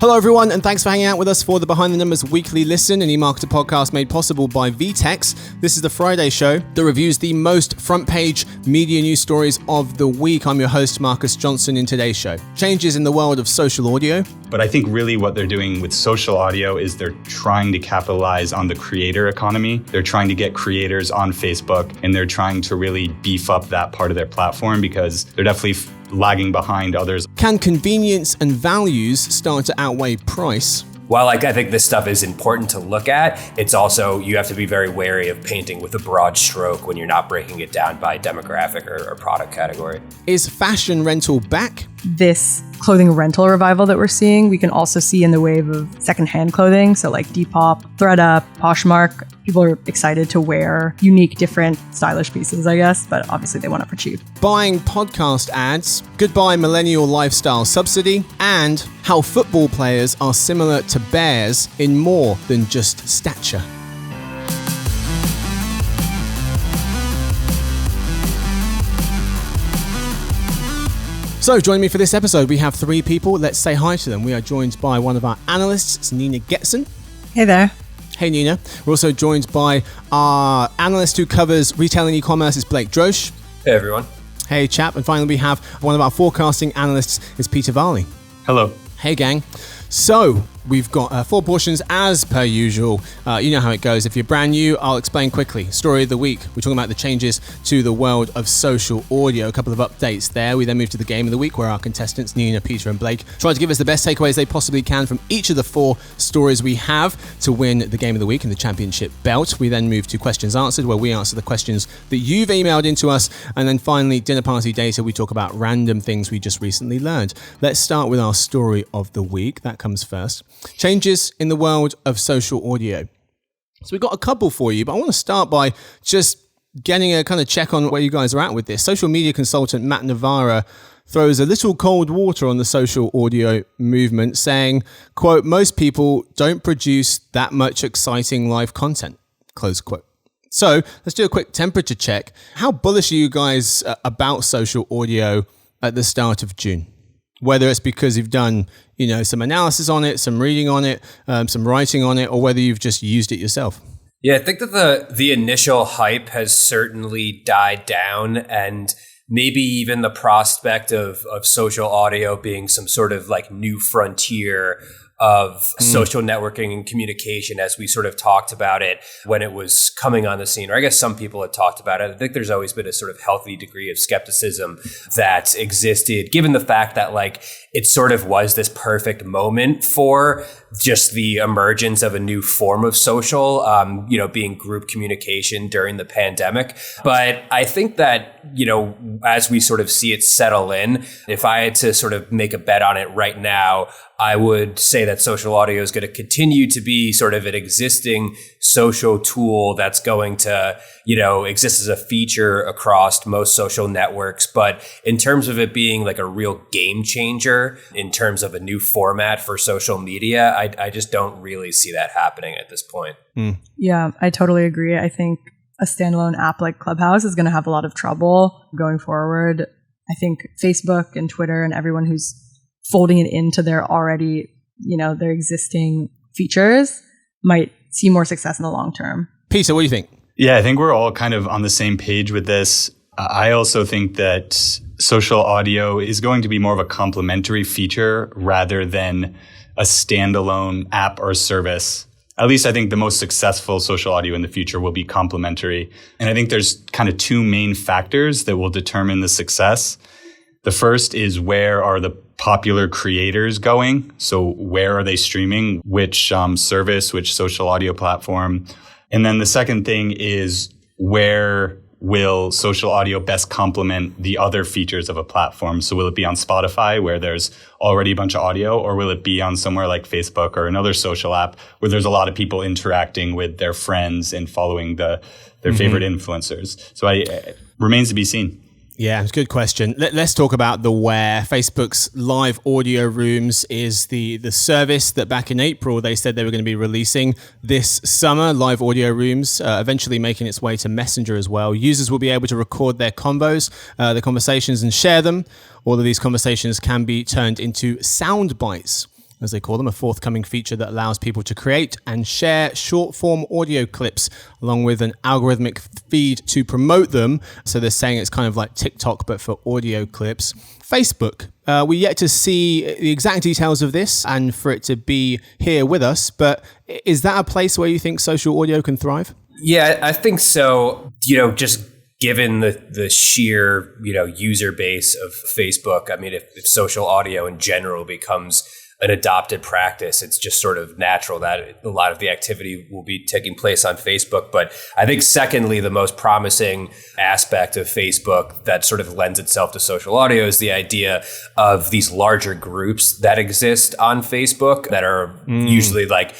Hello everyone, and thanks for hanging out with us for the Behind the Numbers Weekly Listen, an eMarketer podcast made possible by VTEX. This is the Friday show that reviews the most front-page media news stories of the week. I'm your host, Marcus Johnson. In today's show, changes in the world of social audio. But I think really what they're doing with social audio is they're trying to capitalize on the creator economy. They're trying to get creators on Facebook, and they're trying to really beef up that part of their platform because they're definitely lagging behind others. Can convenience and values start to outweigh price? While I think this stuff is important to look at, it's also, you have to be very wary of painting with a broad stroke when you're not breaking it down by demographic or product category. Is fashion rental back? This clothing rental revival that we're seeing, we can also see in the wave of secondhand clothing. So like Depop, ThredUp, Poshmark. People are excited to wear unique, different, stylish pieces, I guess, but obviously they want it for cheap. Buying podcast ads, goodbye millennial lifestyle subsidy, and how football players are similar to bears in more than just stature. So joining me for this episode, we have three people. Let's say hi to them. We are joined by one of our analysts, it's Nina Goetzen. Hey there. Hey Nina. We're also joined by our analyst who covers retail and e-commerce, it's Blake Droesch. Hey everyone. Hey chap. And finally we have one of our forecasting analysts, is Peter Vahle. Hello. Hey gang. So we've got four portions as per usual. You know how it goes. If you're brand new, I'll explain quickly. Story of the week. We're talking about the changes to the world of social audio. A couple of updates there. We then move to the game of the week where our contestants, Nina, Peter and Blake, try to give us the best takeaways they possibly can from each of the four stories we have to win the game of the week and the championship belt. We then move to questions answered, where we answer the questions that you've emailed into us. And then finally, dinner party data. We talk about random things we just recently learned. Let's start with our story of the week. That comes first. Changes in the world of social audio. So we've got a couple for you, but I want to start by just getting a kind of check on where you guys are at with this. Social media consultant Matt Navarra throws a little cold water on the social audio movement, saying, quote, most people don't produce that much exciting live content, close quote. So let's do a quick temperature check. How bullish are you guys about social audio at the start of June? Whether it's because you've done, some analysis on it, some reading on it, some writing on it, or whether you've just used it yourself. Yeah, I think that the initial hype has certainly died down, and maybe even the prospect of social audio being some sort of like new frontier of social networking and communication, as we sort of talked about it when it was coming on the scene, or I guess some people had talked about it. I think there's always been a sort of healthy degree of skepticism that existed, given the fact that like it sort of was this perfect moment for just the emergence of a new form of social, being group communication during the pandemic. But I think that, as we sort of see it settle in, if I had to sort of make a bet on it right now, I would say that social audio is going to continue to be sort of an existing social tool that's going to, exist as a feature across most social networks. But in terms of it being like a real game changer in terms of a new format for social media, I just don't really see that happening at this point. Yeah, I totally agree. I think a standalone app like Clubhouse is going to have a lot of trouble going forward. I think Facebook and Twitter and everyone who's folding it into their already, their existing features might see more success in the long term. Peter, what do you think? Yeah, I think we're all kind of on the same page with this. I also think that social audio is going to be more of a complementary feature rather than a standalone app or service. At least I think the most successful social audio in the future will be complementary. And I think there's kind of two main factors that will determine the success. The first is, where are the popular creators going? So where are they streaming? Which service, which social audio platform? And then the second thing is, where will social audio best complement the other features of a platform? So will it be on Spotify, where there's already a bunch of audio, or will it be on somewhere like Facebook or another social app where there's a lot of people interacting with their friends and following their favorite influencers? So it remains to be seen. Yeah, it's a good question. Let's talk about the where. Facebook's live audio rooms is the service that back in April they said they were going to be releasing this summer. Live audio rooms, eventually making its way to Messenger as well. Users will be able to record their convos, their conversations, and share them. All of these conversations can be turned into sound bites. as they call them, a forthcoming feature that allows people to create and share short-form audio clips along with an algorithmic feed to promote them. So they're saying it's kind of like TikTok, but for audio clips. Facebook, we're yet to see the exact details of this and for it to be here with us, but is that a place where you think social audio can thrive? Yeah, I think so. Just given the sheer, user base of Facebook, I mean, if social audio in general becomes an adopted practice, it's just sort of natural that a lot of the activity will be taking place on Facebook. But I think secondly, the most promising aspect of Facebook that sort of lends itself to social audio is the idea of these larger groups that exist on Facebook that are usually like,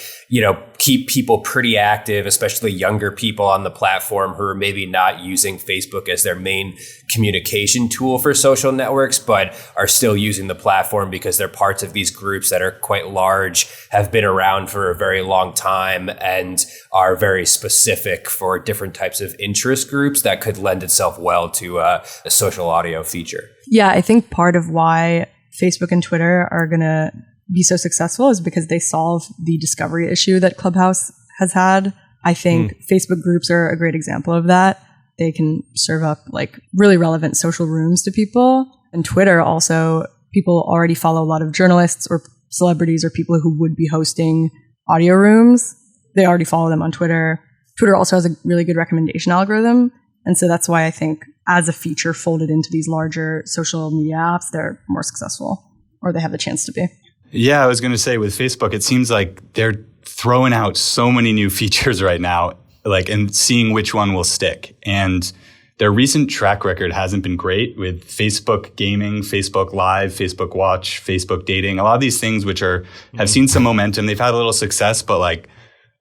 keep people pretty active, especially younger people on the platform who are maybe not using Facebook as their main communication tool for social networks, but are still using the platform because they're parts of these groups that are quite large, have been around for a very long time, and are very specific for different types of interest groups that could lend itself well to a social audio feature. Yeah, I think part of why Facebook and Twitter are going to be so successful is because they solve the discovery issue that Clubhouse has had. I think Facebook groups are a great example of that. They can serve up like really relevant social rooms to people. And Twitter also, people already follow a lot of journalists or celebrities or people who would be hosting audio rooms. They already follow them on Twitter. Twitter also has a really good recommendation algorithm. And so that's why I think as a feature folded into these larger social media apps, they're more successful, or they have the chance to be. Yeah, I was going to say with Facebook, it seems like they're throwing out so many new features right now, and seeing which one will stick. And their recent track record hasn't been great with Facebook Gaming, Facebook Live, Facebook Watch, Facebook Dating, a lot of these things which have seen some momentum. They've had a little success, but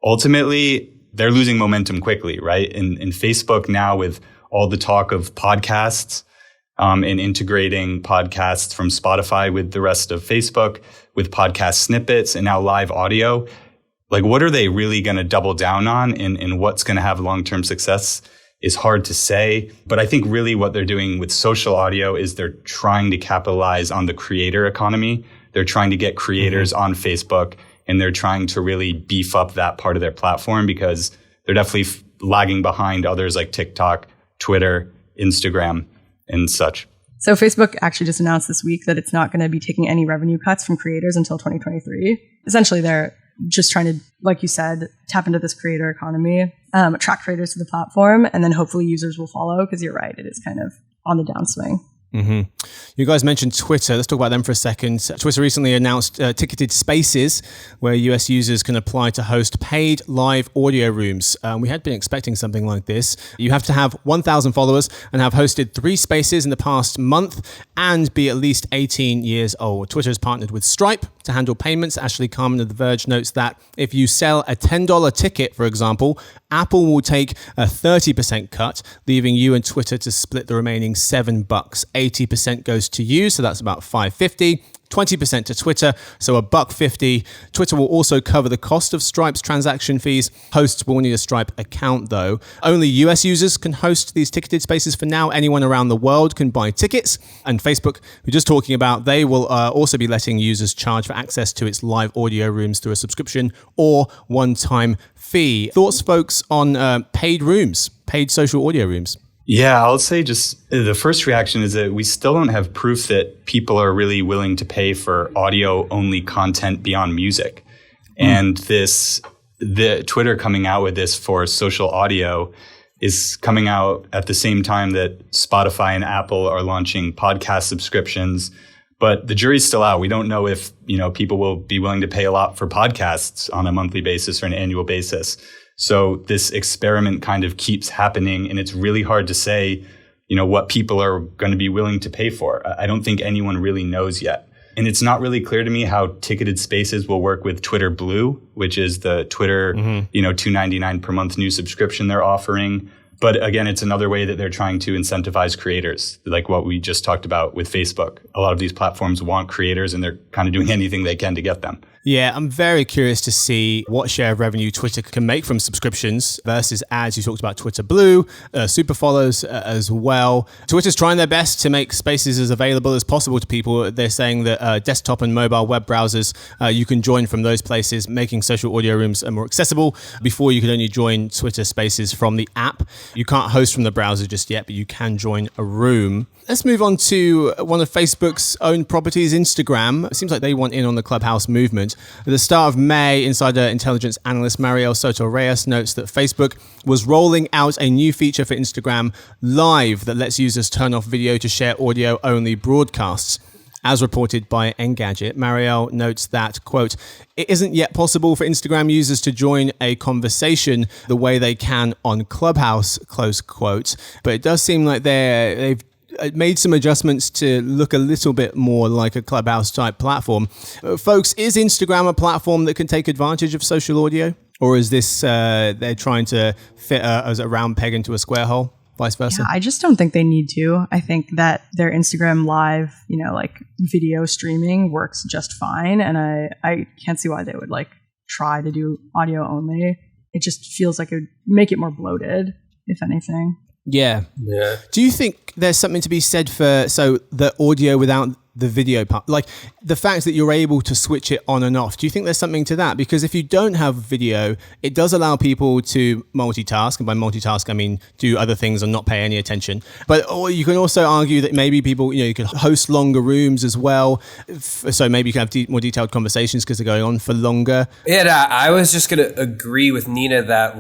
ultimately they're losing momentum quickly, right? And Facebook now with all the talk of podcasts, and integrating podcasts from Spotify with the rest of Facebook, with podcast snippets and now live audio. What are they really going to double down on and what's going to have long-term success is hard to say. But I think really what they're doing with social audio is they're trying to capitalize on the creator economy. They're trying to get creators on Facebook, and they're trying to really beef up that part of their platform because they're definitely lagging behind others like TikTok, Twitter, Instagram, and such. So Facebook actually just announced this week that it's not going to be taking any revenue cuts from creators until 2023. Essentially, they're just trying to, like you said, tap into this creator economy, attract creators to the platform, and then hopefully users will follow because you're right, it is kind of on the downswing. You guys mentioned Twitter. Let's talk about them for a second. Twitter recently announced ticketed spaces where US users can apply to host paid live audio rooms. We had been expecting something like this. You have to have 1,000 followers and have hosted 3 spaces in the past month and be at least 18 years old. Twitter has partnered with Stripe to handle payments. Ashley Carman of The Verge notes that if you sell a $10 ticket, for example, Apple will take a 30% cut, leaving you and Twitter to split the remaining $7. 80% goes to you, so that's about $5.50. 20% to Twitter, so $1.50. Twitter will also cover the cost of Stripe's transaction fees. Hosts will need a Stripe account, though. Only US users can host these ticketed spaces for now. Anyone around the world can buy tickets. And Facebook, we're just talking about, they will also be letting users charge for access to its live audio rooms through a subscription or one-time fee. Thoughts, folks, on paid rooms, paid social audio rooms? Yeah, I'll say just the first reaction is that we still don't have proof that people are really willing to pay for audio-only content beyond music. And the Twitter coming out with this for social audio is coming out at the same time that Spotify and Apple are launching podcast subscriptions. But the jury's still out. We don't know if, people will be willing to pay a lot for podcasts on a monthly basis or an annual basis. So this experiment kind of keeps happening, and it's really hard to say, what people are going to be willing to pay for. I don't think anyone really knows yet. And it's not really clear to me how ticketed spaces will work with Twitter Blue, which is the Twitter, $2.99 per month new subscription they're offering. But again, it's another way that they're trying to incentivize creators, like what we just talked about with Facebook. A lot of these platforms want creators, and they're kind of doing anything they can to get them. Yeah, I'm very curious to see what share of revenue Twitter can make from subscriptions versus ads. You talked about Twitter Blue, super follows as well. Twitter's trying their best to make spaces as available as possible to people. They're saying that desktop and mobile web browsers, you can join from those places, making social audio rooms more accessible. Before, you could only join Twitter Spaces from the app. You can't host from the browser just yet, but you can join a room. Let's move on to one of Facebook's own properties, Instagram. It seems like they want in on the Clubhouse movement. At the start of May, Insider Intelligence analyst Mariel Soto-Reyes notes that Facebook was rolling out a new feature for Instagram Live that lets users turn off video to share audio-only broadcasts. As reported by Engadget, Mariel notes that, quote, it isn't yet possible for Instagram users to join a conversation the way they can on Clubhouse, close quote. But it does seem like they've made some adjustments to look a little bit more like a Clubhouse type platform. Folks, is Instagram a platform that can take advantage of social audio? Or is this they're trying to fit a round peg into a square hole? Vice versa? Yeah, I just don't think they need to. I think that their Instagram Live, like video streaming works just fine. And I can't see why they would try to do audio only. It just feels like it would make it more bloated, if anything. Yeah. Do you think there's something to be said for the audio without the video part, like the fact that you're able to switch it on and off? Do you think there's something to that? Because if you don't have video, it does allow people to multitask, and by multitask I mean do other things and not pay any attention. But you can also argue that maybe people, you could host longer rooms as well, so maybe you can have more detailed conversations because they're going on for longer. Yeah, I was just going to agree with Nina that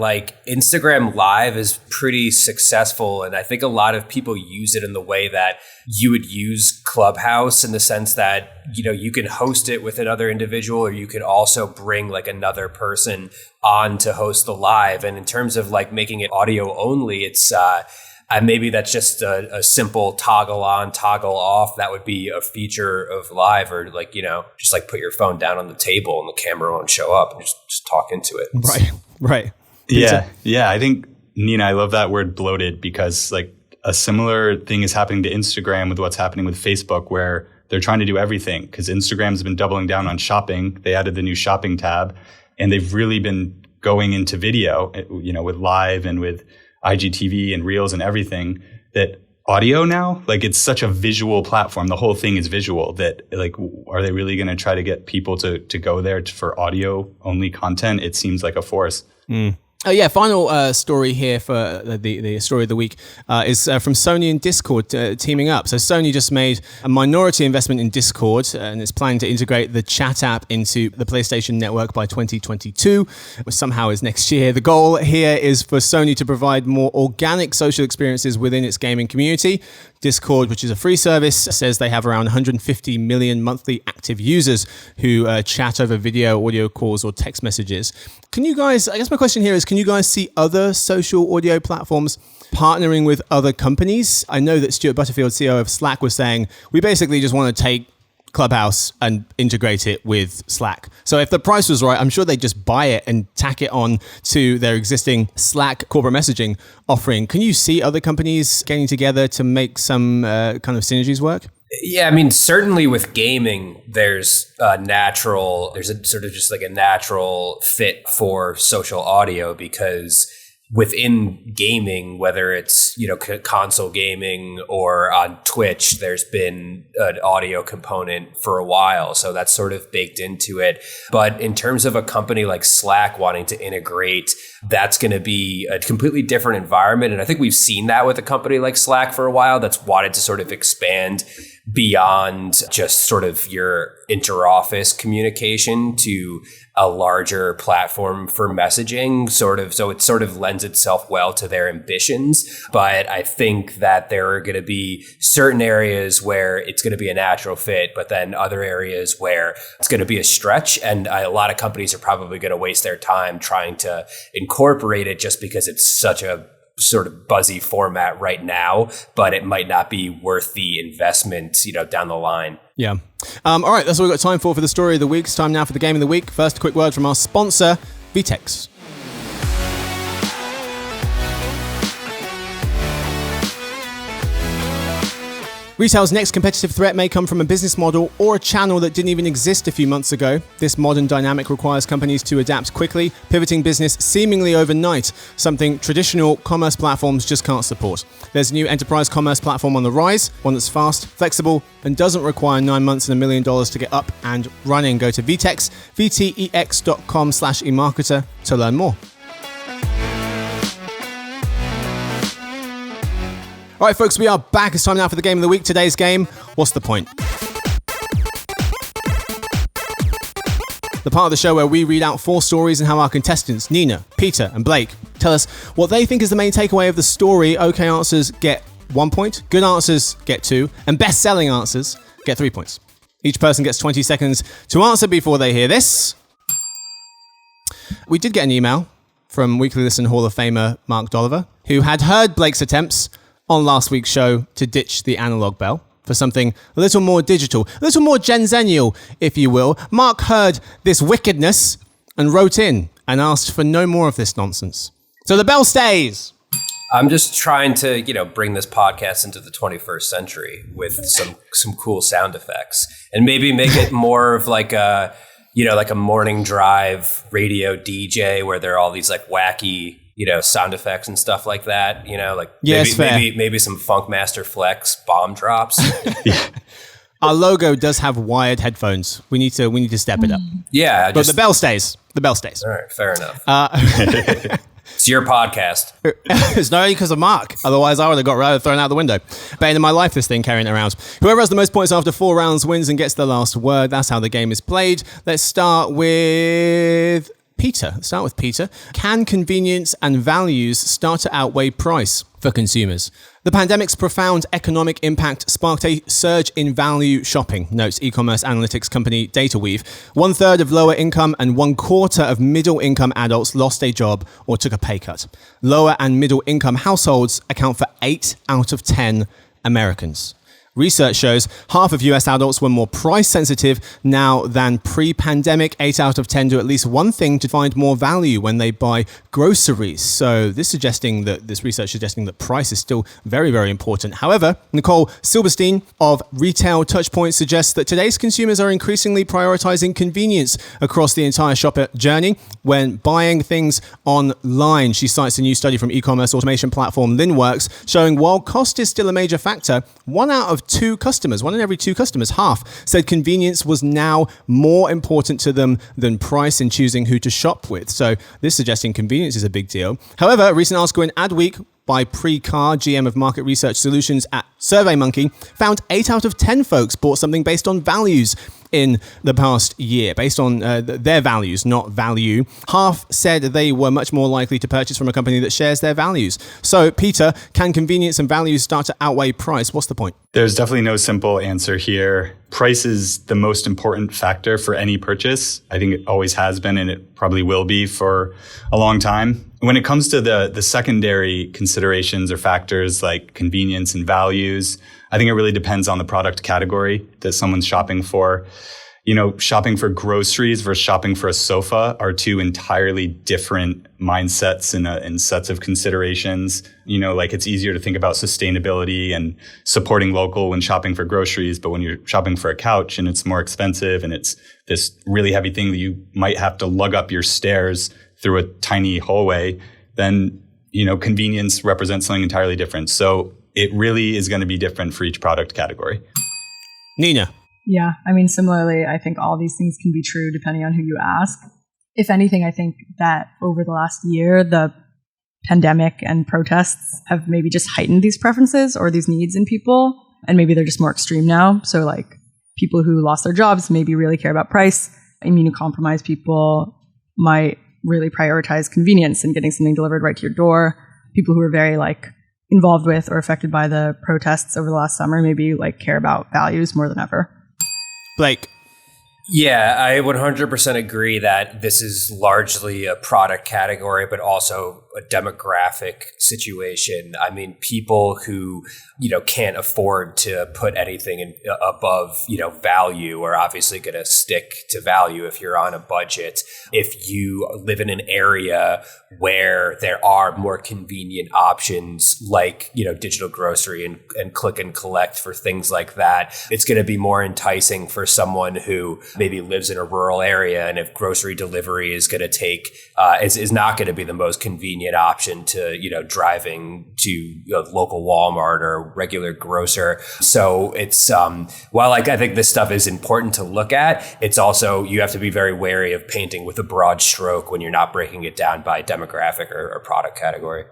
Instagram Live is pretty successful, and I think a lot of people use it in the way that you would use Clubhouse, in the sense that, you can host it with another individual, or you could also bring another person on to host the live. And in terms of making it audio only, it's maybe that's just a simple toggle on, toggle off. That would be a feature of live, or just put your phone down on the table and the camera won't show up, and just talk into it. Right. Yeah. I think, Nina, I love that word bloated, because a similar thing is happening to Instagram with what's happening with Facebook, where they're trying to do everything, because Instagram's been doubling down on shopping. They added the new shopping tab, and they've really been going into video, with live and with IGTV and Reels and everything, that audio now, it's such a visual platform. The whole thing is visual, that are they really going to try to get people to go there for audio only content? It seems like a force. Final story here for the story of the week is from Sony and Discord teaming up. So Sony just made a minority investment in Discord, and it's planning to integrate the chat app into the PlayStation Network by 2022, which somehow is next year. The goal here is for Sony to provide more organic social experiences within its gaming community. Discord, which is a free service, says they have around 150 million monthly active users who chat over video, audio calls, or text messages. Can you guys, I guess my question here is, can you guys see other social audio platforms partnering with other companies? I know that Stuart Butterfield, CEO of Slack, was saying, we basically just want to take Clubhouse and integrate it with Slack. So if the price was right, I'm sure they'd just buy it and tack it on to their existing Slack corporate messaging offering. Can you see other companies getting together to make some kind of synergies work? Yeah, I mean, certainly with gaming, there's a sort of just a natural fit for social audio, because within gaming, whether it's, console gaming or on Twitch, there's been an audio component for a while. So that's sort of baked into it. But in terms of a company like Slack wanting to integrate, that's going to be a completely different environment. And I think we've seen that with a company like Slack for a while, that's wanted to sort of expand beyond just sort of your inter-office communication to a larger platform for messaging, so it sort of lends itself well to their ambitions. But I think that there are going to be certain areas where it's going to be a natural fit, but then other areas where it's going to be a stretch. And a lot of companies are probably going to waste their time trying to incorporate it just because it's such a sort of buzzy format right now, but it might not be worth the investment, down the line. Yeah. All right, that's all we've got time for the story of the week. It's time now for the game of the week. First, a quick word from our sponsor, VTEX. Retail's next competitive threat may come from a business model or a channel that didn't even exist a few months ago. This modern dynamic requires companies to adapt quickly, pivoting business seemingly overnight, something traditional commerce platforms just can't support. There's a new enterprise commerce platform on the rise, one that's fast, flexible, and doesn't require 9 months and $1 million to get up and running. Go to vtex.com/eMarketer to learn more. All right, folks, we are back. It's time now for the game of the week. Today's game, what's the point? The part of the show where we read out 4 stories and how our contestants, Nina, Peter, and Blake, tell us what they think is the main takeaway of the story. Okay answers get 1 point, good answers get 2, and best-selling answers get 3 points. Each person gets 20 seconds to answer before they hear this. We did get an email from Weekly Listen Hall of Famer Mark Dolliver, who had heard Blake's attempts on last week's show to ditch the analog bell for something a little more digital, a little more Gen Zennial, if you will. Mark heard this wickedness and wrote in and asked for no more of this nonsense. So the bell stays. I'm just trying to, bring this podcast into the 21st century with some cool sound effects and maybe make it more of like a morning drive radio DJ where there are all these like wacky sound effects and stuff like that, maybe some Funkmaster Flex bomb drops. Yeah. Our logo does have wired headphones. We need to step it up. Yeah. But the bell stays. The bell stays. All right. Fair enough. It's your podcast. It's not only because of Mark. Otherwise, I would have got thrown out the window. Bane in my life, this thing, carrying it around. Whoever has the most points after 4 rounds wins and gets the last word. That's how the game is played. Let's start with Peter. Let's start with Peter. Can convenience and values start to outweigh price for consumers? The pandemic's profound economic impact sparked a surge in value shopping, notes e-commerce analytics company DataWeave. 1/3 of lower income and 1/4 of middle income adults lost a job or took a pay cut. Lower and middle income households account for 8 out of 10 Americans. Research shows half of US adults were more price sensitive now than pre-pandemic. 8 out of 10 do at least one thing to find more value when they buy groceries. So this research suggesting that price is still very, very important. However, Nicole Silberstein of Retail Touchpoint suggests that today's consumers are increasingly prioritizing convenience across the entire shopper journey when buying things online. She cites a new study from e-commerce automation platform Linworks showing while cost is still a major factor, 1 in every 2 customers, half, said convenience was now more important to them than price in choosing who to shop with. So this suggesting convenience is a big deal. However, a recent article in Adweek by Pri Carr, GM of Market Research Solutions at SurveyMonkey, found 8 out of 10 folks bought something based on values in the past year, based on their values, not value. Half said they were much more likely to purchase from a company that shares their values. So, Peter, can convenience and values start to outweigh price? What's the point? There's definitely no simple answer here. Price is the most important factor for any purchase. I think it always has been, and it probably will be for a long time. When it comes to the secondary considerations or factors like convenience and values, I think it really depends on the product category that someone's shopping for. Shopping for groceries versus shopping for a sofa are 2 entirely different mindsets and sets of considerations. It's easier to think about sustainability and supporting local when shopping for groceries, but when you're shopping for a couch and it's more expensive and it's this really heavy thing that you might have to lug up your stairs through a tiny hallway, then, convenience represents something entirely different. So it really is going to be different for each product category. Nina. Yeah, similarly, I think all these things can be true depending on who you ask. If anything, I think that over the last year, the pandemic and protests have maybe just heightened these preferences or these needs in people, and maybe they're just more extreme now. So like people who lost their jobs maybe really care about price. Immunocompromised people might really prioritize convenience and getting something delivered right to your door. People who are very involved with or affected by the protests over the last summer maybe care about values more than ever. Blake. Yeah, I 100% agree that this is largely a product category, but also a demographic situation. I mean, people who, can't afford to put anything above, value are obviously going to stick to value if you're on a budget. If you live in an area where there are more convenient options like, digital grocery and click and collect for things like that, it's going to be more enticing for someone who maybe lives in a rural area. And if grocery delivery is going to take, is not going to be the most convenient option to, driving to a local Walmart or regular grocer. So it's, while I think this stuff is important to look at, it's also, you have to be very wary of painting with a broad stroke when you're not breaking it down by demographic or product category.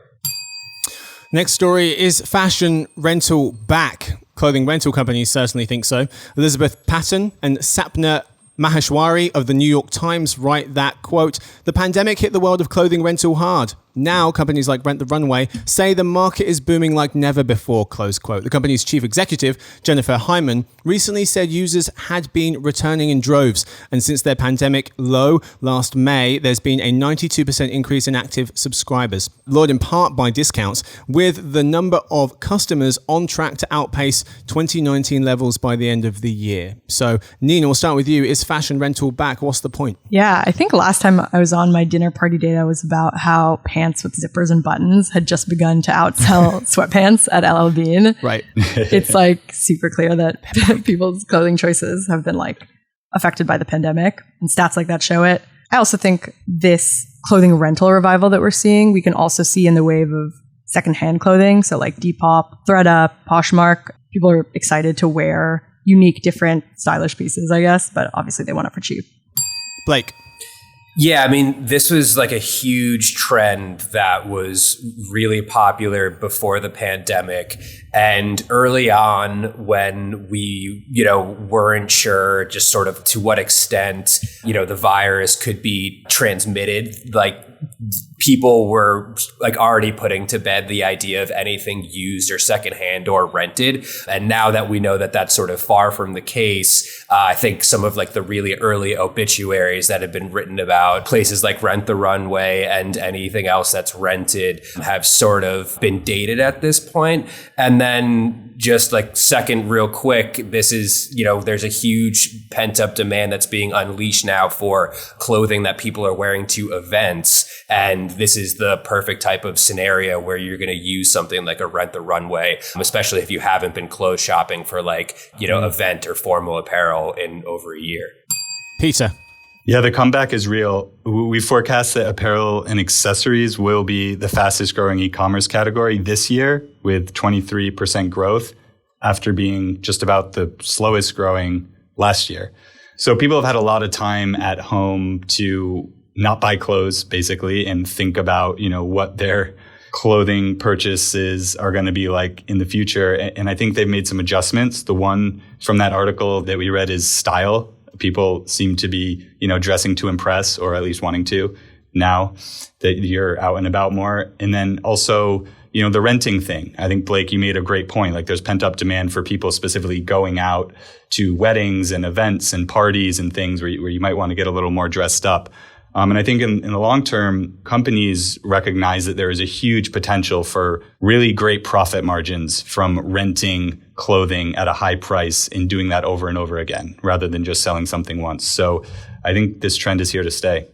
Next story is fashion rental back. Clothing rental companies certainly think so. Elizabeth Patton and Sapna Maheshwari of the New York Times write that, quote, "The pandemic hit the world of clothing rental hard. Now, companies like Rent the Runway say the market is booming like never before," close quote. The company's chief executive, Jennifer Hyman, recently said users had been returning in droves. And since their pandemic low last May, there's been a 92% increase in active subscribers, lured in part by discounts, with the number of customers on track to outpace 2019 levels by the end of the year. So, Nina, we'll start with you. Is fashion rental back? What's the point? Yeah, I think last time I was on, my dinner party data was about how pants with zippers and buttons had just begun to outsell sweatpants at LL Bean. Right. It's like super clear that people's clothing choices have been like affected by the pandemic, and stats like that show it. I also think this clothing rental revival that we're seeing, we can also see in the wave of secondhand clothing. So like Depop, ThredUp, Poshmark. People are excited to wear unique, different, stylish pieces, I guess, but obviously they want it for cheap. Blake. Yeah, I mean, this was like a huge trend that was really popular before the pandemic. And early on, when we, weren't sure just sort of to what extent, the virus could be transmitted, like people were like already putting to bed the idea of anything used or secondhand or rented. And now that we know that that's sort of far from the case, I think some of like the really early obituaries that have been written about places like Rent the Runway and anything else that's rented have sort of been dated at this point. And then just like second real quick, this is, there's a huge pent up demand that's being unleashed now for clothing that people are wearing to events. And this is the perfect type of scenario where you're going to use something like a Rent the Runway, especially if you haven't been clothes shopping for like, event or formal apparel in over a year. Peter. Yeah, the comeback is real. We forecast that apparel and accessories will be the fastest growing e-commerce category this year with 23% growth after being just about the slowest growing last year. So people have had a lot of time at home to not buy clothes, basically, and think about, what their clothing purchases are going to be like in the future. And I think they've made some adjustments. The one from that article that we read is style. People seem to be, dressing to impress, or at least wanting to, now that you're out and about more. And then also, the renting thing. I think, Blake, you made a great point. Like, there's pent up demand for people specifically going out to weddings and events and parties and things where you might want to get a little more dressed up. And I think in the long term, companies recognize that there is a huge potential for really great profit margins from renting clothing at a high price and doing that over and over again, rather than just selling something once. So I think this trend is here to stay.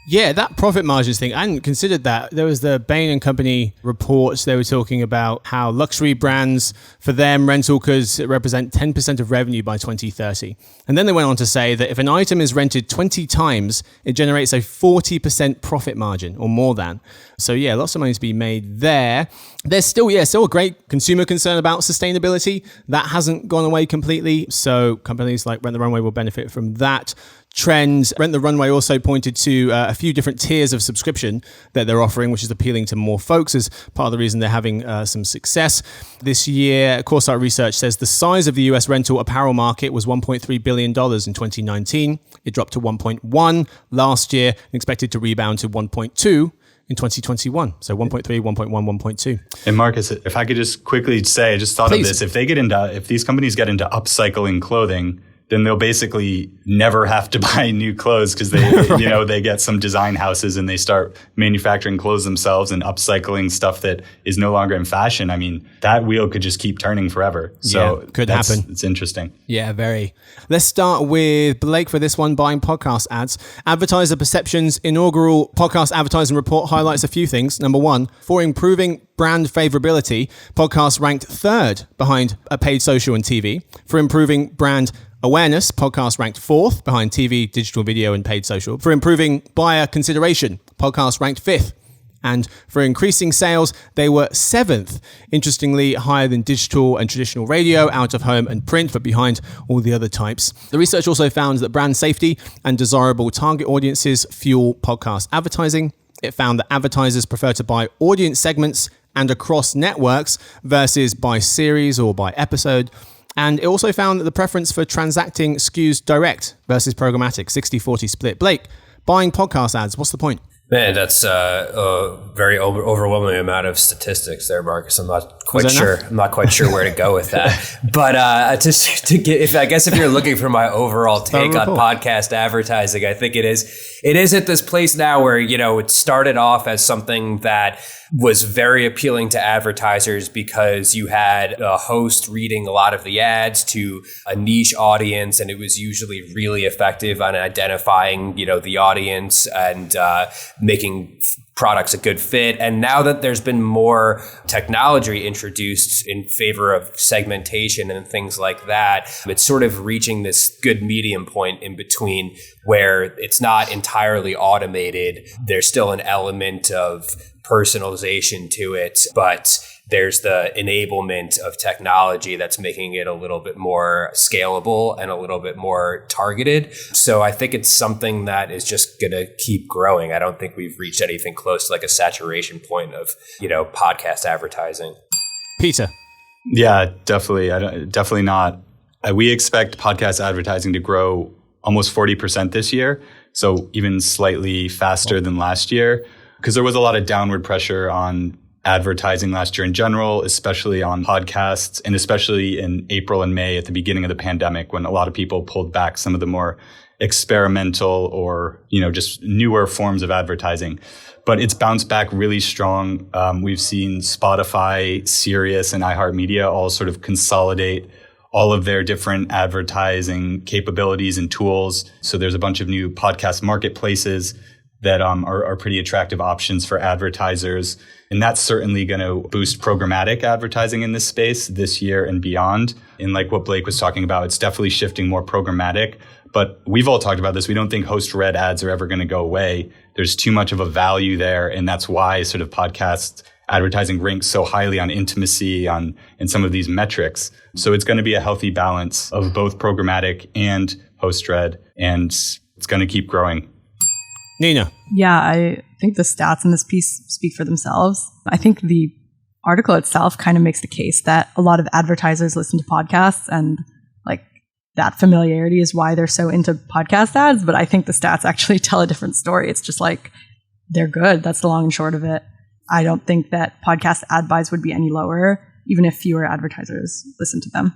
Yeah, that profit margins thing, I hadn't considered that. There was the Bain & Company reports. They were talking about how luxury brands, for them, rental could represent 10% of revenue by 2030. And then they went on to say that if an item is rented 20 times, it generates a 40% profit margin or more than. So yeah, lots of money to be made there. There's still a great consumer concern about sustainability. That hasn't gone away completely. So companies like Rent the Runway will benefit from that trend. Rent the Runway also pointed to a few different tiers of subscription that they're offering, which is appealing to more folks as part of the reason they're having some success this year. Corsair Research says the size of the US rental apparel market was $1.3 billion in 2019. It dropped to 1.1 last year and expected to rebound to 1.2 in 2021. So 1.3, 1.1, 1.2. And Marcus, if I could just quickly say, I just thought Please. of this. If these companies get into upcycling clothing, then they'll basically never have to buy new clothes because they, they get some design houses and they start manufacturing clothes themselves and upcycling stuff that is no longer in fashion. I mean, that wheel could just keep turning forever. So could happen. It's interesting. Yeah, very. Let's start with Blake for this one, buying podcast ads. Advertiser Perception's inaugural podcast advertising report highlights a few things. Number one, for improving brand favorability, podcasts ranked third behind paid social and TV. For improving brand awareness, podcasts ranked fourth behind TV, digital video, and paid social. For improving buyer consideration, podcasts ranked fifth. And for increasing sales, they were seventh. Interestingly, higher than digital and traditional radio, out of home and print, but behind all the other types. The research also found that brand safety and desirable target audiences fuel podcast advertising. It found that advertisers prefer to buy audience segments and across networks versus by series or by episode. And it also found that the preference for transacting skews direct versus programmatic, 60-40 split. Blake, buying podcast ads, what's the point? Man, that's a very overwhelming amount of statistics there, Marcus. I'm not quite sure. I'm not quite sure where to go with that. But just to get, if you're looking for my overall take on podcast advertising, I think it is at this place now where, it started off as something that was very appealing to advertisers because you had a host reading a lot of the ads to a niche audience, and it was usually really effective on identifying, the audience and making products a good fit. And now that there's been more technology introduced in favor of segmentation and things like that, it's sort of reaching this good medium point in between where it's not entirely automated. There's still an element of personalization to it, but there's the enablement of technology that's making it a little bit more scalable and a little bit more targeted. So I think it's something that is just going to keep growing. I don't think we've reached anything close to like a saturation point of, podcast advertising. Peter. Yeah, definitely. Definitely not. We expect podcast advertising to grow almost 40% this year. So even slightly faster than last year, because there was a lot of downward pressure on advertising last year in general, especially on podcasts, and especially in April and May at the beginning of the pandemic when a lot of people pulled back some of the more experimental or, just newer forms of advertising. But it's bounced back really strong. We've seen Spotify, Sirius, and iHeartMedia all sort of consolidate all of their different advertising capabilities and tools. So there's a bunch of new podcast marketplaces that are pretty attractive options for advertisers. And that's certainly going to boost programmatic advertising in this space this year and beyond. And like what Blake was talking about, it's definitely shifting more programmatic. But we've all talked about this. We don't think host-read ads are ever going to go away. There's too much of a value there. And that's why sort of podcast advertising ranks so highly on intimacy and some of these metrics. So it's going to be a healthy balance of both programmatic and host-read. And it's going to keep growing. Nina. Yeah, I think the stats in this piece speak for themselves. I think the article itself kind of makes the case that a lot of advertisers listen to podcasts, and like that familiarity is why they're so into podcast ads. But I think the stats actually tell a different story. It's just like they're good. That's the long and short of it. I don't think that podcast ad buys would be any lower, even if fewer advertisers listen to them.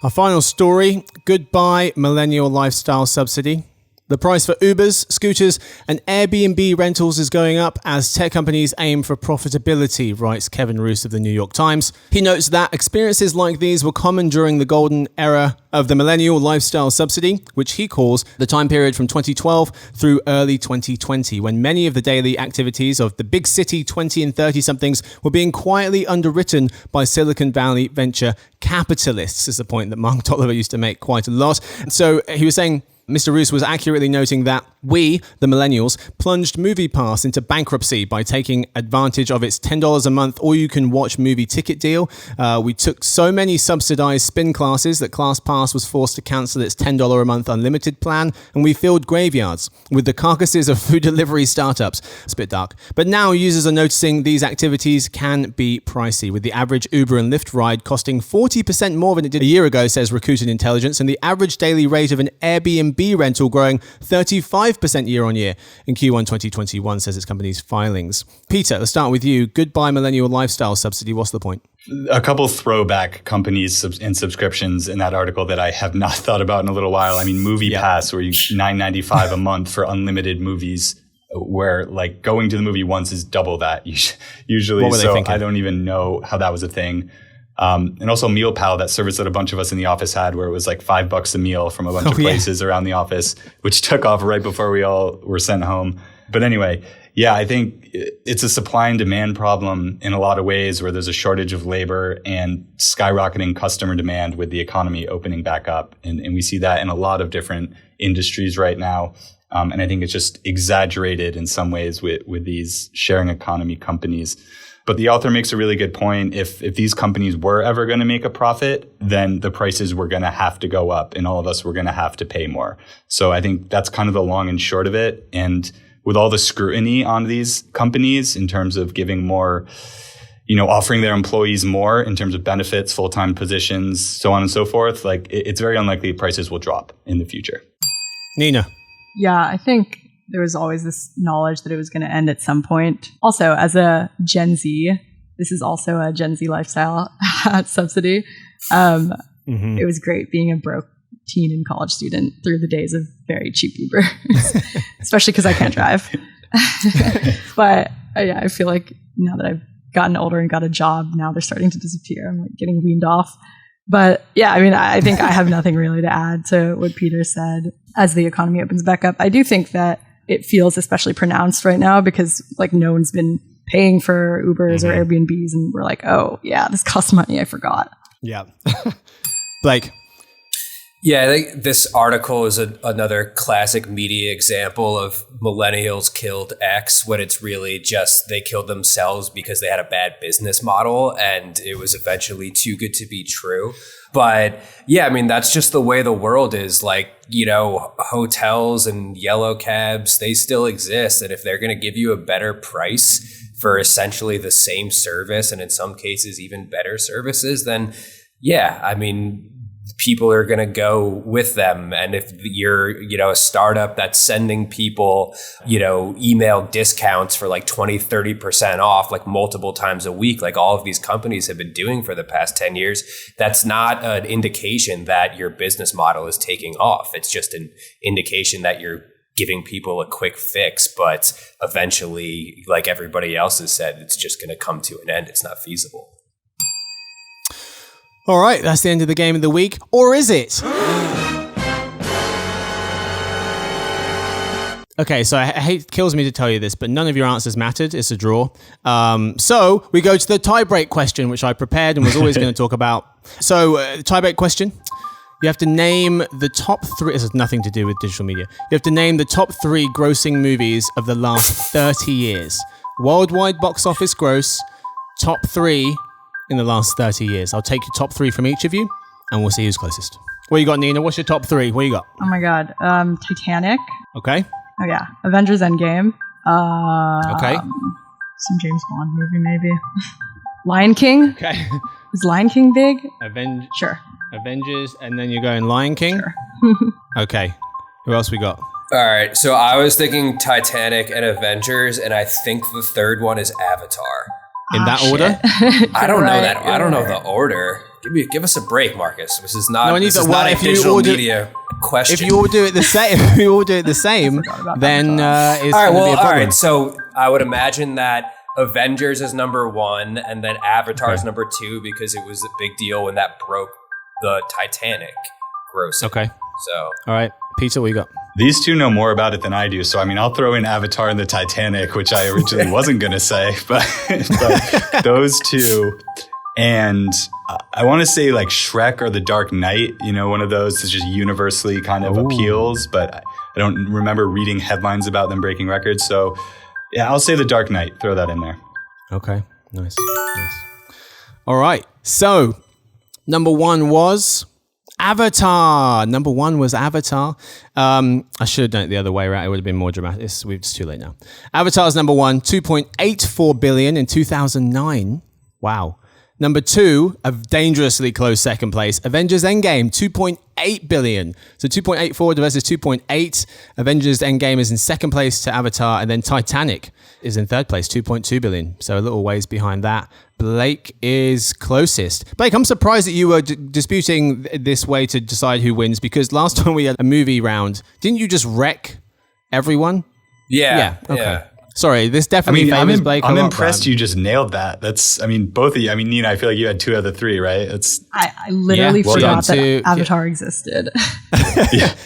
Our final story, goodbye millennial lifestyle subsidy. The price for Ubers, scooters, and Airbnb rentals is going up as tech companies aim for profitability, writes Kevin Roos of the New York Times. He notes that experiences like these were common during the golden era of the millennial lifestyle subsidy, which he calls the time period from 2012 through early 2020, when many of the daily activities of the big city 20 and 30-somethings were being quietly underwritten by Silicon Valley venture capitalists, is a point that Mark Tolliver used to make quite a lot. So he was saying, Mr. Roos was accurately noting that we, the millennials, plunged MoviePass into bankruptcy by taking advantage of its $10 a month all-you-can-watch movie ticket deal. We took so many subsidized spin classes that ClassPass was forced to cancel its $10 a month unlimited plan, and we filled graveyards with the carcasses of food delivery startups. It's a bit dark. But now users are noticing these activities can be pricey, with the average Uber and Lyft ride costing 40% more than it did a year ago, says Recruited Intelligence, and the average daily rate of an Airbnb Airbnb rental growing 35% year on year in Q1 2021, says its company's filings. Peter, let's start with you. Goodbye millennial lifestyle subsidy. What's the point? A couple throwback companies and subscriptions in that article that I have not thought about in a little while. I mean, Movie Pass, where you $9.95 a month for unlimited movies, where like going to the movie once is double that usually. What were they thinking? I don't even know how that was a thing. And also Meal Pal, that service that a bunch of us in the office had, where it was like $5 a meal from a bunch of places around the office, which took off right before we all were sent home. But anyway, yeah, I think it's a supply and demand problem in a lot of ways, where there's a shortage of labor and skyrocketing customer demand with the economy opening back up. And we see that in a lot of different industries right now. And I think it's just exaggerated in some ways with these sharing economy companies. But the author makes a really good point. If these companies were ever going to make a profit, then the prices were going to have to go up and all of us were going to have to pay more. So I think that's kind of the long and short of it. And with all the scrutiny on these companies in terms of giving more, offering their employees more in terms of benefits, full-time positions, so on and so forth, like it's very unlikely prices will drop in the future. Nina. Yeah, I think there was always this knowledge that it was going to end at some point. Also, as a Gen Z, this is also a Gen Z lifestyle subsidy. It was great being a broke teen and college student through the days of very cheap Uber, especially because I can't drive. But yeah, I feel like now that I've gotten older and got a job, now they're starting to disappear. I'm like getting weaned off. But yeah, I mean, I think I have nothing really to add to what Peter said. As the economy opens back up, I do think that it feels especially pronounced right now because like no one's been paying for Ubers or Airbnbs, and we're like, oh yeah, this costs money. I forgot. Yeah. Blake. Yeah, I think this article is another classic media example of millennials killed X, when it's really just they killed themselves because they had a bad business model and it was eventually too good to be true. But yeah, I mean, that's just the way the world is. Like, hotels and yellow cabs, they still exist. And if they're going to give you a better price for essentially the same service, and in some cases even better services, then yeah, I mean, people are going to go with them. And if you're, a startup that's sending people, email discounts for like 20, 30% off, like multiple times a week, like all of these companies have been doing for the past 10 years, that's not an indication that your business model is taking off. It's just an indication that you're giving people a quick fix, but eventually, like everybody else has said, it's just going to come to an end. It's not feasible. All right, that's the end of the game of the week. Or is it? Okay, so it kills me to tell you this, but none of your answers mattered. It's a draw. So we go to the tie-break question, which I prepared and was always going to talk about. So tie-break question. You have to name the top three. This has nothing to do with digital media. You have to name the top three grossing movies of the last 30 years. Worldwide box office gross, top three in the last 30 years. I'll take your top three from each of you, and we'll see who's closest. What you got, Nina? What's your top three? What you got? Oh my God. Titanic. Okay. Oh yeah. Avengers Endgame. Okay. Some James Bond movie, maybe. Lion King. Okay. Is Lion King big? Sure. Avengers, and then you're going Lion King? Sure. Okay. Who else we got? All right. So I was thinking Titanic and Avengers, and I think the third one is Avatar. In that order? I don't know that. I don't know the order. Give us a break, Marcus. This is not. This is not a digital media question. If you all do it the same, then it's going to be a problem. All right. So I would imagine that Avengers is number one, and then Avatar is number two because it was a big deal when that broke the Titanic gross. Okay. So all right, Peter, what you got? These two know more about it than I do. So, I mean, I'll throw in Avatar and the Titanic, which I originally wasn't going to say, but those two. And I want to say like Shrek or The Dark Knight, one of those that just universally kind of appeals, but I don't remember reading headlines about them breaking records. So, yeah, I'll say The Dark Knight. Throw that in there. Okay. Nice. All right. So, number one was Avatar. Number one was Avatar. I should have done it the other way around. It would have been more dramatic. It's too late now. Avatar's number one, $2.84 billion in 2009. Wow. Number 2, a dangerously close second place, Avengers Endgame, 2.8 billion. So 2.84 versus 2.8. Avengers Endgame is in second place to Avatar, and then Titanic is in third place, 2.2 billion. So a little ways behind that. Blake is closest. Blake, I'm surprised that you were disputing this way to decide who wins, because last time we had a movie round, didn't you just wreck everyone? Yeah. Okay. Yeah. Sorry, this definitely favors Blake. I'm impressed you just nailed that. That's, both of you. Nina, I feel like you had 2 out of the 3, right? I literally forgot that Avatar existed.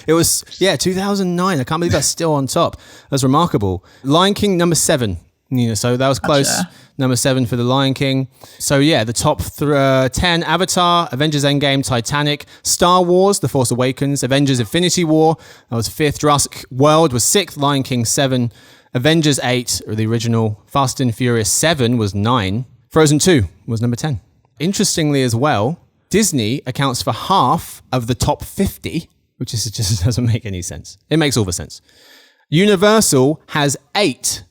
It was 2009. I can't believe that's still on top. That's remarkable. Lion King, number 7. Nina, so that was close. Gotcha. Number 7 for the Lion King. So the top 10, Avatar, Avengers Endgame, Titanic, Star Wars, The Force Awakens, Avengers Infinity War, that was 5th, Jurassic World was 6th, Lion King 7, Avengers 8, or the original, Fast and Furious 7 was 9, Frozen 2 was number 10. Interestingly as well, Disney accounts for half of the top 50, which just doesn't make any sense. It makes all the sense. Universal has 8,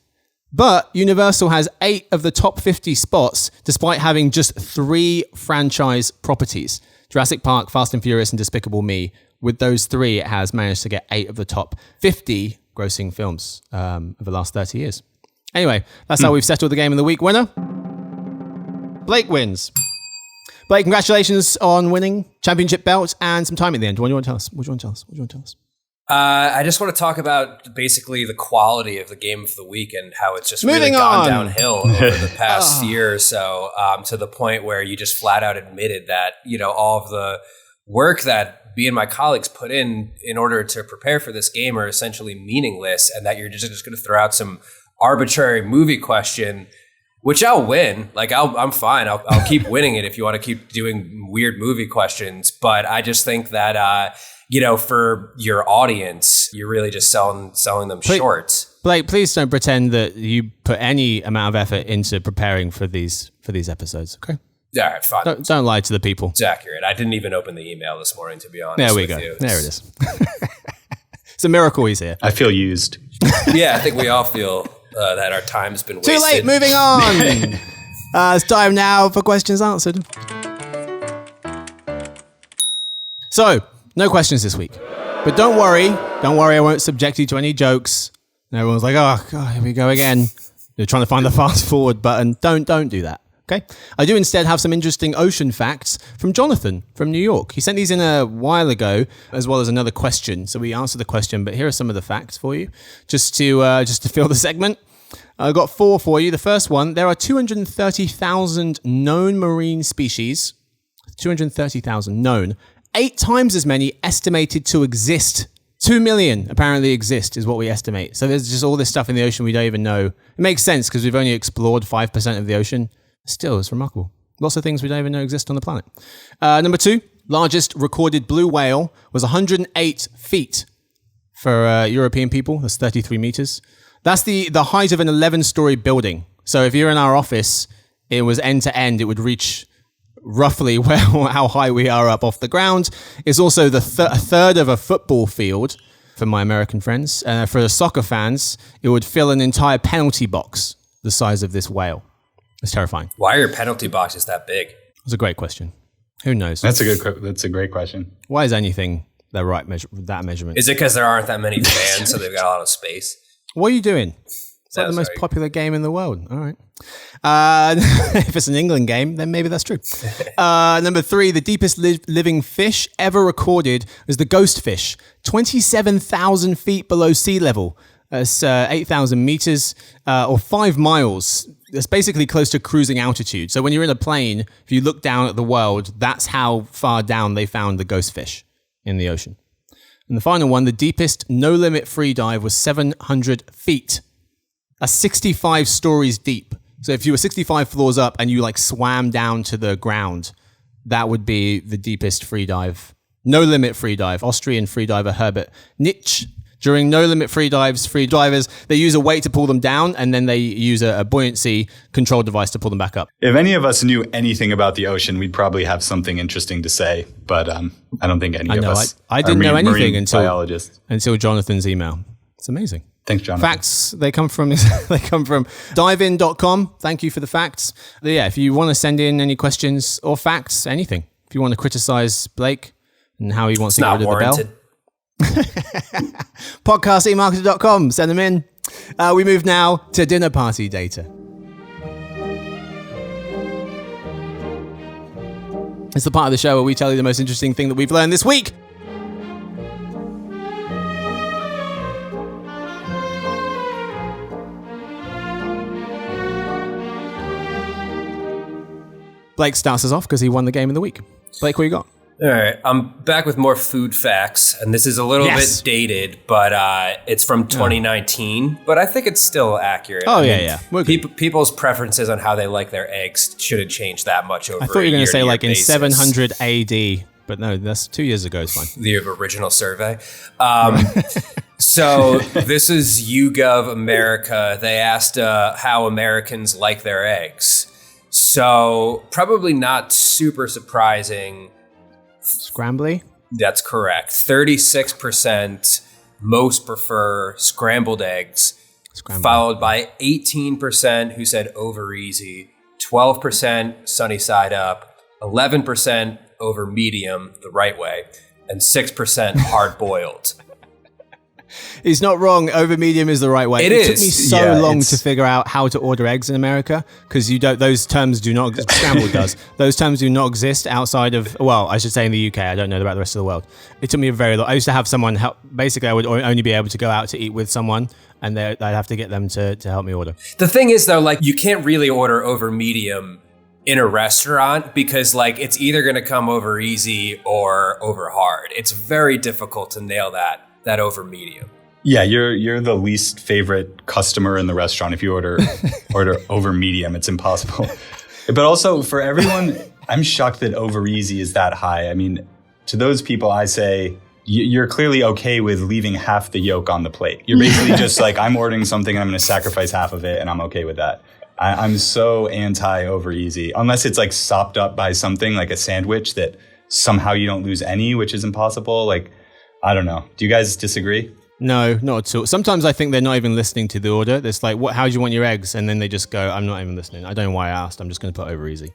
but Universal has 8 of the top 50 spots, despite having just 3 franchise properties. Jurassic Park, Fast and Furious, and Despicable Me. With those 3, it has managed to get 8 of the top 50 grossing films of the last 30 years. Anyway, that's how we've settled the Game of the Week winner. Blake wins. Blake, congratulations on winning championship belt and some time at the end. What do you want to tell us? What do you want to tell us? I just want to talk about basically the quality of the Game of the Week and how it's just really gone downhill over the past year or so, to the point where you just flat out admitted that, all of the work that me and my colleagues put in order to prepare for this game are essentially meaningless, and that you're just going to throw out some arbitrary movie question, which I'll win. Like I'm fine. I'll keep winning it if you want to keep doing weird movie questions. But I just think that, for your audience, you're really just selling them short. Blake, please don't pretend that you put any amount of effort into preparing for these episodes. Okay. All right, fine. Don't lie to the people. It's accurate. I didn't even open the email this morning, to be honest. There we go. There it is. It's a miracle he's here. I feel used. Yeah, I think we all feel that our time's been wasted. Too late. Moving on. It's time now for questions answered. So, no questions this week. But don't worry. I won't subject you to any jokes. And everyone's like, oh, God, here we go again. You're trying to find the fast forward button. Don't do that. Okay. I do instead have some interesting ocean facts from Jonathan from New York. He sent these in a while ago, as well as another question. So we answered the question, but here are some of the facts for you, just to fill the segment. I've got 4 for you. The first one: there are 230,000 known marine species. 230,000 known. 8 times as many estimated to exist. 2 million apparently exist is what we estimate. So there's just all this stuff in the ocean we don't even know. It makes sense because we've only explored 5% of the ocean. Still, it's remarkable. Lots of things we don't even know exist on the planet. Number 2, largest recorded blue whale was 108 feet for European people. That's 33 meters. That's the height of an 11-story building. So if you're in our office, it was end to end. It would reach roughly how high we are up off the ground. It's also a third of a football field for my American friends. For the soccer fans, it would fill an entire penalty box the size of this whale. It's terrifying. Why are your penalty boxes that big? It's a great question. Who knows? That's a great question. Why is anything the right that measurement? Is it because there aren't that many fans, so they've got a lot of space? What are you doing? It's like the most popular game in the world. All right. If it's an England game, then maybe that's true. Number 3, the deepest living fish ever recorded was the ghost fish, 27,000 feet below sea level. That's 8,000 meters or 5 miles. That's basically close to cruising altitude. So when you're in a plane, if you look down at the world, that's how far down they found the ghost fish in the ocean. And the final one, the deepest no-limit free dive was 700 feet. That's 65 stories deep. So if you were 65 floors up and you swam down to the ground, that would be the deepest free dive. No-limit free dive. Austrian free diver Herbert Nitsch. During no-limit free divers, they use a weight to pull them down, and then they use a buoyancy control device to pull them back up. If any of us knew anything about the ocean, we'd probably have something interesting to say. But I don't think any of us. I didn't know anything until Jonathan's email. It's amazing. Thanks, Jonathan. Facts, they come from divein.com. Thank you for the facts. Yeah, if you want to send in any questions or facts, anything. If you want to criticize Blake and how he wants to get rid of the bell. Podcast eMarketer.com. Send them in. We move now to dinner party data. It's the part of the show where we tell you the most interesting thing that we've learned this week. Blake starts us off because he won the game of the week. Blake, what you got? All right, I'm back with more food facts, and this is a little bit dated, but it's from 2019, but I think it's still accurate. Oh, yeah. People's preferences on how they like their eggs shouldn't change that much over. I thought you were going to say like basis. in 700 AD, but no, that's 2 years ago. It's fine. The original survey. So this is YouGov America. They asked how Americans like their eggs. So probably not super surprising. Scrambly? That's correct. 36% most prefer scrambled eggs, followed by 18% who said over easy, 12% sunny side up, 11% over medium, the right way, and 6% hard boiled. He's not wrong. Over medium is the right way. It took me so long to figure out how to order eggs in America because those terms do not. Scrambled does. Those terms do not exist outside of. Well, I should say in the UK. I don't know about the rest of the world. It took me a very long. I used to have someone help. Basically, I would only be able to go out to eat with someone, and I'd have to get them to help me order. The thing is, though, like you can't really order over medium in a restaurant because like it's either going to come over easy or over hard. It's very difficult to nail that over medium. Yeah, you're the least favorite customer in the restaurant if you order over medium. It's impossible. But also for everyone, I'm shocked that over easy is that high. I mean, to those people, I say you're clearly okay with leaving half the yolk on the plate. You're basically just like, I'm ordering something and I'm going to sacrifice half of it and I'm okay with that. I'm so anti over easy, unless it's like sopped up by something like a sandwich that somehow you don't lose any, which is impossible. Like, I don't know. Do you guys disagree? No, not at all. Sometimes I think they're not even listening to the order. It's like, how do you want your eggs? And then they just go, I'm not even listening. I don't know why I asked. I'm just going to put over easy.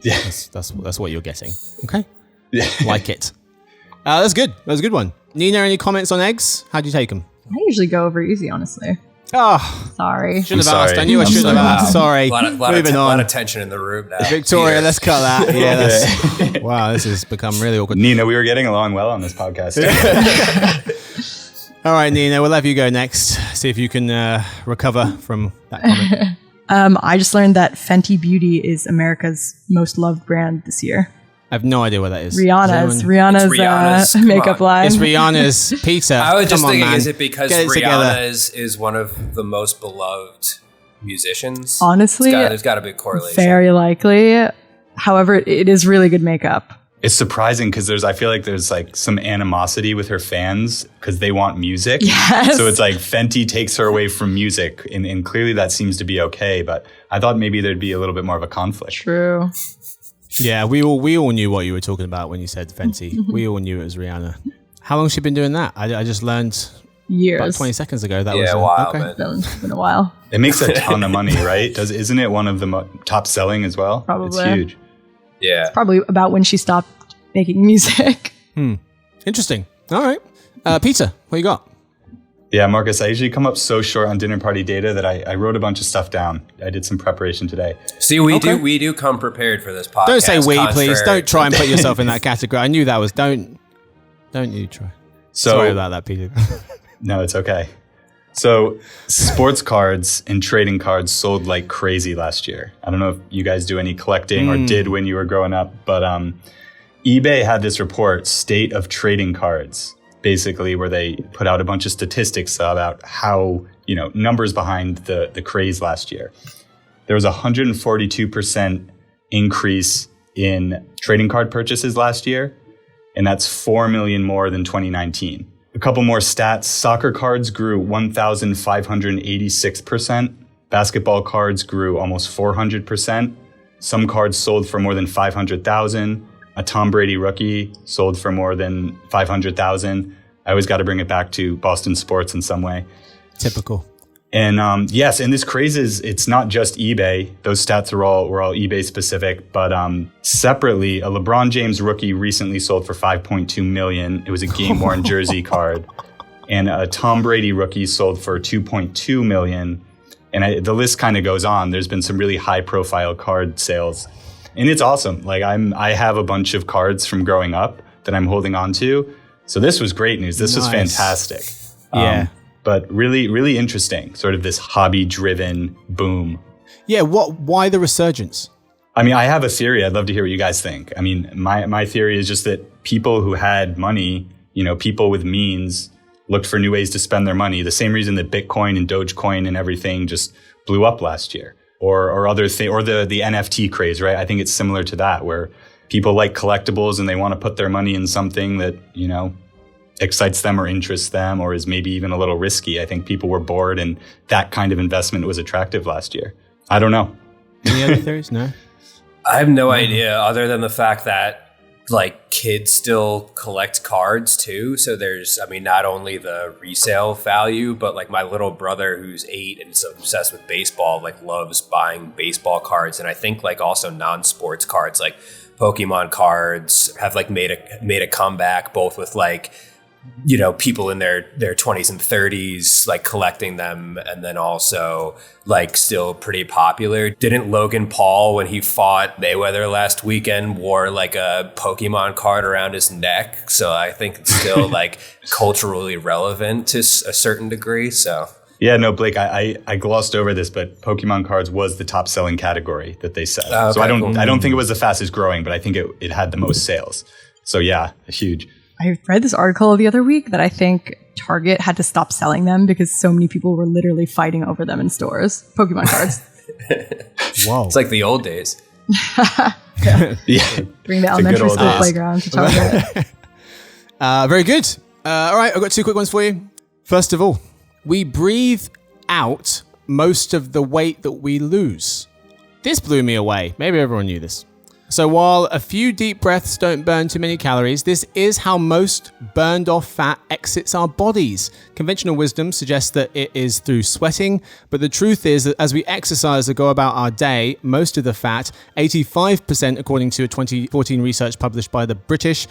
Yeah, that's what you're getting. Okay. Yeah. Like it. That's good. That was a good one. Nina, any comments on eggs? How do you take them? I usually go over easy, honestly. Oh, sorry. Should have asked. I knew I should have asked. Sorry. Moving on. A lot of tension in the room now. Victoria, let's cut that. Yeah. Wow, this has become really awkward. Nina, we were getting along well on this podcast. All right, Nina, we'll have you go next. See if you can recover from that comment. I just learned that Fenty Beauty is America's most loved brand this year. I have no idea what that is. Rihanna's makeup line. It's Rihanna's. Peter, I was just thinking, man. is it because Rihanna's is one of the most beloved musicians? Honestly, there's got a big correlation. Very likely. However, it is really good makeup. It's surprising because I feel like there's like some animosity with her fans because they want music. Yes. So it's like Fenty takes her away from music, and clearly that seems to be okay. But I thought maybe there'd be a little bit more of a conflict. True. Yeah, we all knew what you were talking about when you said Fenty. We all knew it was Rihanna. How long has she been doing that? I just learned years. About 20 seconds ago. That was a while. Okay. It's been a while. It makes a ton of money, right? Isn't it one of the top selling as well? Probably. It's huge. Yeah. It's probably about when she stopped making music. Interesting. All right. Peter, what you got? Yeah, Marcus, I usually come up so short on dinner party data that I wrote a bunch of stuff down. I did some preparation today. See, we do come prepared for this podcast. Don't say we, please. Don't try and put yourself in that category. I knew that was, don't you try. Sorry about that, Peter. No, it's okay. So sports cards and trading cards sold like crazy last year. I don't know if you guys do any collecting or did when you were growing up, but eBay had this report, State of Trading Cards, basically where they put out a bunch of statistics about how, numbers behind the craze last year. There was a 142% increase in trading card purchases last year, and that's 4 million more than 2019. A couple more stats. Soccer cards grew 1,586%. Basketball cards grew almost 400%. Some cards sold for more than 500,000. A Tom Brady rookie sold for more than 500,000. I always got to bring it back to Boston sports in some way. Typical. And yes, and this craze it's not just eBay. Those stats were all eBay specific, but separately, a LeBron James rookie recently sold for $5.2 million. It was a game-worn jersey card. And a Tom Brady rookie sold for $2.2 million. And the list kind of goes on. There's been some really high-profile card sales. And it's awesome. Like I have a bunch of cards from growing up that I'm holding on to. So this was great news. This was fantastic. Yeah. But really, really interesting, sort of this hobby-driven boom. Yeah, why the resurgence? I mean, I have a theory. I'd love to hear what you guys think. I mean, my theory is just that people who had money, people with means, looked for new ways to spend their money. The same reason that Bitcoin and Dogecoin and everything just blew up last year, or other thing, or the NFT craze, right? I think it's similar to that, where people like collectibles and they want to put their money in something that, excites them or interests them or is maybe even a little risky. I think people were bored and that kind of investment was attractive last year. I don't know. Any other theories? No? I have no idea other than the fact that kids still collect cards too. So there's, not only the resale value, but my little brother who's 8 and is obsessed with baseball, loves buying baseball cards. And I think also non-sports cards, like Pokemon cards have made a comeback, both with people in their 20s and 30s collecting them, and then also still pretty popular. Didn't Logan Paul, when he fought Mayweather last weekend, wore a Pokemon card around his neck? So I think it's still culturally relevant to a certain degree. So yeah, no, Blake, I glossed over this, but Pokemon cards was the top selling category that they said. Okay, so I don't think it was the fastest growing, but I think it had the most sales. So yeah, huge. I read this article the other week that I think Target had to stop selling them because so many people were literally fighting over them in stores. Pokemon cards. Whoa. It's like the old days. Yeah. Bring the elementary school playground to Target. Very good. All right, I've got 2 quick ones for you. First of all, we breathe out most of the weight that we lose. This blew me away. Maybe everyone knew this. So while a few deep breaths don't burn too many calories, this is how most burned off fat exits our bodies. Conventional wisdom suggests that it is through sweating, but the truth is that as we exercise or go about our day, most of the fat, 85% according to a 2014 research published by the British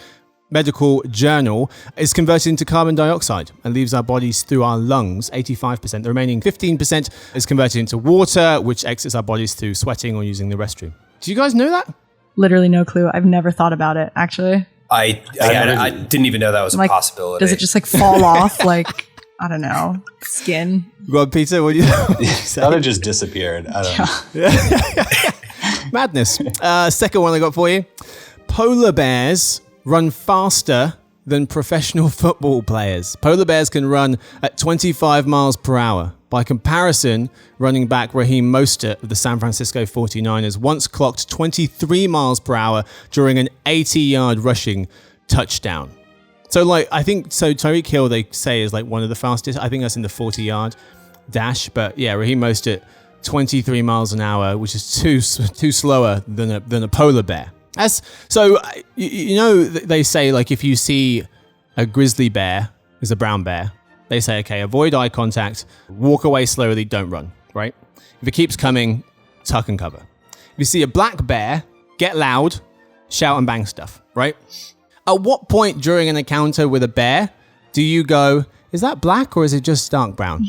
Medical Journal, is converted into carbon dioxide and leaves our bodies through our lungs, 85%. The remaining 15% is converted into water, which exits our bodies through sweating or using the restroom. Do you guys know that? Literally no clue. I've never thought about it, actually. I didn't even know that was a possibility. Does it just fall off I don't know, skin? Well, Peter, what do you Thought it just disappeared. I don't know. Madness. Second one I got for you. Polar bears run faster than professional football players. Polar bears can run at 25 miles per hour. By comparison, running back Raheem Mostert of the San Francisco 49ers once clocked 23 miles per hour during an 80-yard rushing touchdown. So I think Tyreek Hill, they say, is one of the fastest. I think that's in the 40-yard dash. But yeah, Raheem Mostert, 23 miles an hour, which is too slower than a polar bear. They say if you see a grizzly bear, is a brown bear, they say, okay, avoid eye contact, walk away slowly, don't run, right? If it keeps coming, tuck and cover. If you see a black bear, get loud, shout and bang stuff, right? At what point during an encounter with a bear do you go, is that black or is it just dark brown?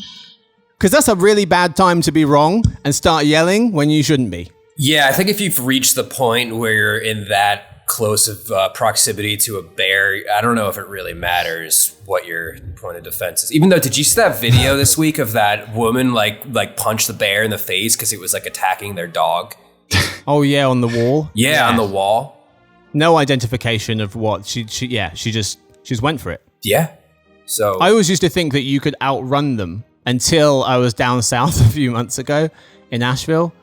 Because that's a really bad time to be wrong and start yelling when you shouldn't be. Yeah, I think if you've reached the point where you're in that close of proximity to a bear, I don't know if it really matters what your point of defense is. Even though, did you see that video this week of that woman punch the bear in the face because it was attacking their dog? Oh yeah, on the wall. Yeah, on the wall. No identification of what she just went for it. Yeah. So I always used to think that you could outrun them until I was down south a few months ago in Asheville,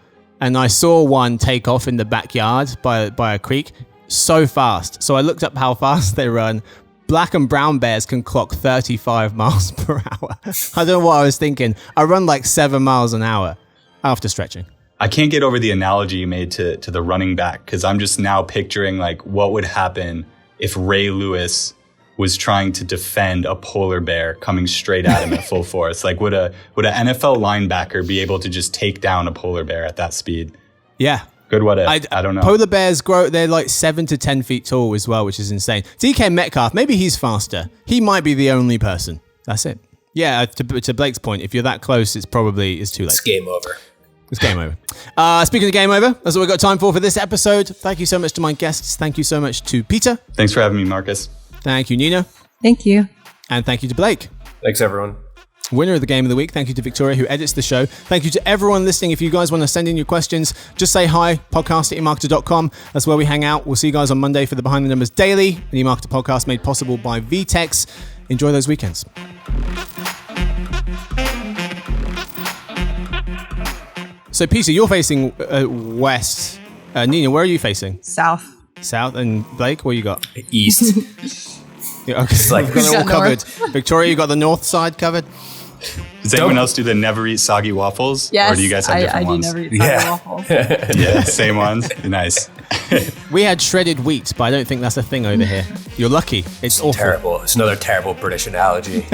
and I saw one take off in the backyard by a creek. So fast. So I looked up how fast they run. Black and brown bears can clock 35 miles per hour. I don't know what I was thinking. I run 7 miles an hour after stretching. I can't get over the analogy you made to the running back, because I'm just now picturing what would happen if Ray Lewis was trying to defend a polar bear coming straight at him at full force. Like, would an NFL linebacker be able to just take down a polar bear at that speed? Yeah. Good what if. I don't know. Polar bears they're like 7 to 10 feet tall as well, which is insane. DK Metcalf, maybe he's faster. He might be the only person. That's it. Yeah, to Blake's point, if you're that close, it's too late. It's game over. It's game over. Speaking of game over, that's what we've got time for this episode. Thank you so much to my guests. Thank you so much to Peter. Thanks for having me, Marcus. Thank you, Nina. Thank you. And thank you to Blake. Thanks, everyone. Winner of the game of the week. Thank you to Victoria, who edits the show. Thank you to everyone listening. If you guys want to send in your questions, just say hi, podcast@eMarketer.com. That's where we hang out. We'll see you guys on Monday for the Behind the Numbers Daily, an eMarketer podcast made possible by VTEX. Enjoy those weekends. So, Peter, you're facing west. Nina, where are you facing? South. South. And Blake, what you got? East. Yeah, okay. Like, we've got it all covered. Victoria, you got the north side covered? Does anyone else do the never eat soggy waffles? Yes, or do you guys have different ones? I do never eat soggy waffles. Yeah, same ones. Nice. We had shredded wheat, but I don't think that's a thing over here. You're lucky. It's awful. Terrible. It's another terrible British analogy.